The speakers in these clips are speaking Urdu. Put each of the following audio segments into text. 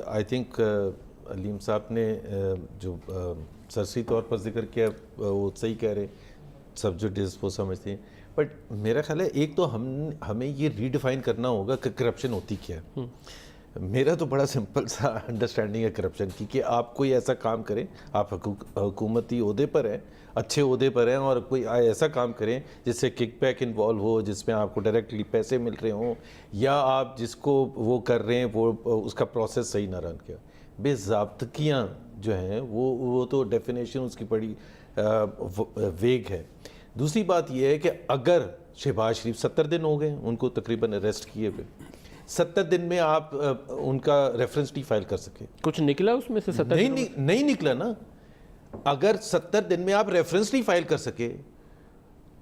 آئی تھنک علیم صاحب نے جو سرسری طور پر ذکر کیا وہ صحیح کہہ رہے ہیں، سب جو وہ سمجھتے ہیں، بٹ میرا خیال ہے ایک تو ہمیں یہ ریڈیفائن کرنا ہوگا کہ کرپشن ہوتی کیا ہے. میرا تو بڑا سمپل سا انڈرسٹینڈنگ ہے کرپشن کی کہ آپ کوئی ایسا کام کریں، آپ حکومتی عہدے پر ہیں، اچھے عہدے پر ہیں، اور کوئی ایسا کام کریں جس سے کک بیک انوالو ہو، جس میں آپ کو ڈائریکٹلی پیسے مل رہے ہوں، یا آپ جس کو وہ کر رہے ہیں وہ اس کا پروسیس صحیح نہ رن کیا. بے ضابطگیاں جو ہیں وہ تو ڈیفینیشن اس کی بڑی ویگ ہے. دوسری بات یہ ہے کہ اگر شہباز شریف 70 دن ہو گئے ان کو تقریباً اریسٹ کیے ہوئے، 70 دن میں آپ ان کا ریفرنس نہیں فائل کر سکے. کچھ نکلا اس میں سے 70 نہیں نکلا نا. اگر 70 دن میں آپ ریفرنس نہیں فائل کر سکے،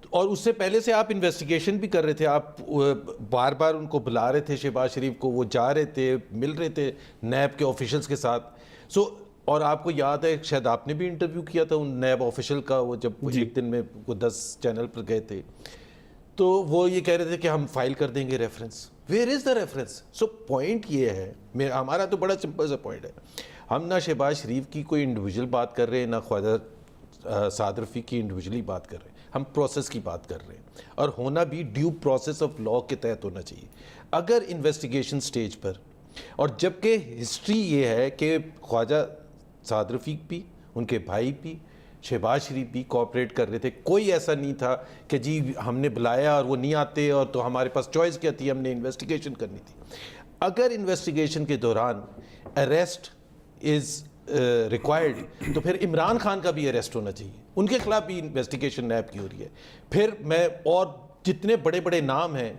اور اس سے پہلے سے آپ انویسٹیگیشن بھی کر رہے تھے، آپ بار بار ان کو بلا رہے تھے شہباز شریف کو، وہ جا رہے تھے، مل رہے تھے نیب کے آفیشلز کے ساتھ. اور آپ کو یاد ہے شاید آپ نے بھی انٹرویو کیا تھا ان نیب آفیشل کا، وہ جب ایک دن میں وہ 10 چینل پر گئے تھے، تو وہ یہ کہہ رہے تھے کہ ہم فائل کر دیں گے reference. Where is the reference? So point یہ ہے، ہمارا تو بڑا سمپل سا پوائنٹ ہے، ہم نہ شہباز شریف کی کوئی انڈیویجول بات کر رہے ہیں، نہ خواجہ سعد رفیق کی انڈیویجولی بات کر رہے ہیں، ہم پروسیس کی بات کر رہے ہیں، اور ہونا بھی ڈیو پروسیس آف لا کے تحت ہونا چاہیے. اگر انویسٹیگیشن سٹیج پر، اور جبکہ ہسٹری یہ ہے کہ خواجہ سعد رفیق بھی، ان کے بھائی بھی، شہباز شریف بھی کوآپریٹ کر رہے تھے. کوئی ایسا نہیں تھا کہ جی ہم نے بلایا اور وہ نہیں آتے اور تو ہمارے پاس چوائس کیا تھی، ہم نے انویسٹیگیشن کرنی تھی. اگر انویسٹیگیشن کے دوران اریسٹ از ریکوائرڈ تو پھر عمران خان کا بھی اریسٹ ہونا چاہیے، ان کے خلاف بھی انویسٹیگیشن نیب کی ہو رہی ہے. پھر میں اور جتنے بڑے بڑے نام ہیں،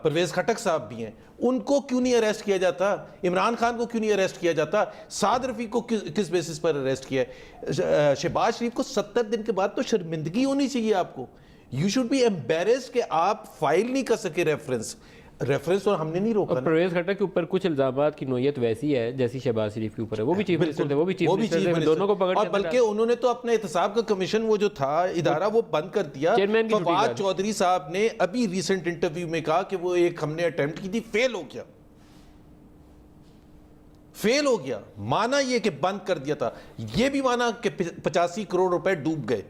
پرویز خٹک صاحب بھی ہیں، ان کو کیوں نہیں اریسٹ کیا جاتا؟ عمران خان کو کیوں نہیں اریسٹ کیا جاتا؟ سعد رفیق کو کس بیسس پر اریسٹ کیا ہے؟ شہباز شریف کو 70 دن کے بعد تو شرمندگی ہونی چاہیے آپ کو. یو شوڈ بی ایمبیرسڈ کہ آپ فائل نہیں کر سکے ریفرنس، اور ہم نے نہیں روکا. اور پرویز خٹک کے اوپر کچھ الزامات کی نوعیت ویسی ہے جیسی شہباز شریف کے اوپر ہے، وہ بھی چیف منسٹر تھے، وہ بھی چیف منسٹر تھے، دونوں کو پکڑ اور بلکہ انہوں نے تو اپنے احتساب کا کمیشن وہ جو تھا ادارہ وہ بند کر دیا. فواد چودھری صاحب نے ابھی ریسنٹ انٹرویو میں کہا کہ وہ ایک ہم نے اٹیمپٹ کی تھی، فیل ہو گیا. مانا یہ کہ بند کر دیا تھا، یہ بھی مانا کہ 85 کروڑ روپے ڈوب گئے،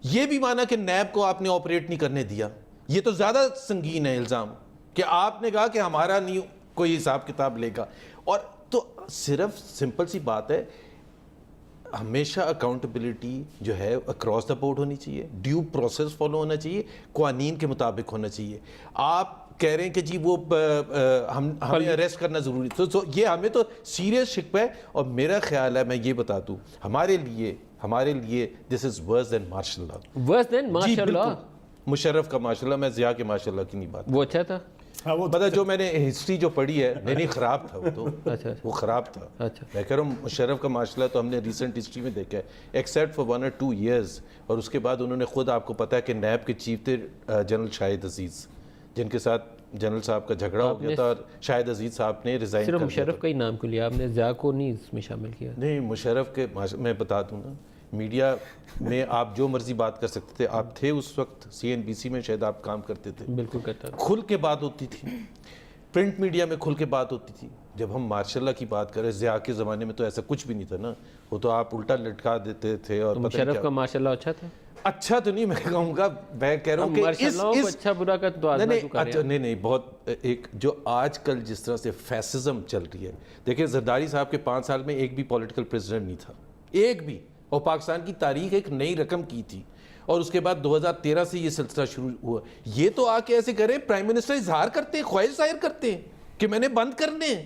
یہ بھی مانا کہ نیب کو آپ نے آپریٹ نہیں کرنے دیا. یہ تو زیادہ سنگین ہے الزام کہ آپ نے کہا کہ ہمارا نہیں کوئی حساب کتاب لے گا. اور تو صرف سمپل سی بات ہے، ہمیشہ اکاؤنٹیبلٹی جو ہے اکراس دا بورڈ ہونی چاہیے، ڈیو پروسیس فالو ہونا چاہیے، قوانین کے مطابق ہونا چاہیے. آپ کہہ رہے ہیں کہ جی وہ ہمیں اریسٹ کرنا ضروری، تو یہ ہمیں تو سیریس شکوہ ہے. اور میرا خیال ہے، میں یہ بتا دوں، ہمارے لیے دس از ورس دین ماشاء اللہ. ورس دین ماشاء اللہ. مشرف کا ماشاء اللہ، میں ضیاء کے ماشاء اللہ کی نہیں بات. وہ اچھا تھا، پتہ جو میں نے ہسٹری جو پڑھی ہے، نہیں خراب تھا وہ تو، وہ خراب تھا. میں کہہ رہا ہوں مشرف کا ماشاء اللہ تو ہم نے ریسنٹ ہسٹری میں دیکھا ہے، ایکسیپٹ فار 1 or 2 years. اور اس کے بعد انہوں نے خود، آپ کو پتہ ہے کہ نیب کے چیف تھے جنرل شاہد عزیز، جن کے ساتھ جنرل صاحب کا جھگڑا ہو گیا تھا، اور شاہد عزیز صاحب نے ریزائن کر دیا. صرف مشرف کا ہی نام کیوں لیا آپ نے، ضیاء کو نہیں اس میں شامل کیا؟ نہیں، مشرف کے میں بتا دوں نا، میڈیا میں آپ جو مرضی بات کر سکتے تھے. آپ تھے اس وقت CNBC میں، شاید آپ کام کرتے تھے. بالکل کرتا تھا. کھل کے بات ہوتی تھی، پرنٹ میڈیا میں کھل کے بات ہوتی تھی. جب ہم ماشاء اللہ کی بات کریں، ضیاء کے زمانے میں تو ایسا کچھ بھی نہیں تھا نا، وہ تو آپ الٹا لٹکا دیتے تھے. اور مشرف کا ماشاء اللہ اچھا تھا؟ اچھا تو نہیں میں کہوں گا، میں کہہ رہا ہوں کہ اچھا برا کا تو نہیں بہت ایک جو آج کل جس طرح سے فیسزم چل رہی ہے. دیکھیں زرداری صاحب کے 5 سال میں ایک بھی پولیٹیکل پریزیڈنٹ نہیں تھا، ایک بھی. اور پاکستان کی تاریخ ایک نئی رقم کی تھی، اور اس کے بعد 2013 سے یہ سلسلہ شروع ہوا. یہ تو آ کے ایسے کریں، پرائم منسٹر اظہار کرتے ہیں، خواہش ظاہر کرتے ہیں کہ میں نے بند کرنے ہیں.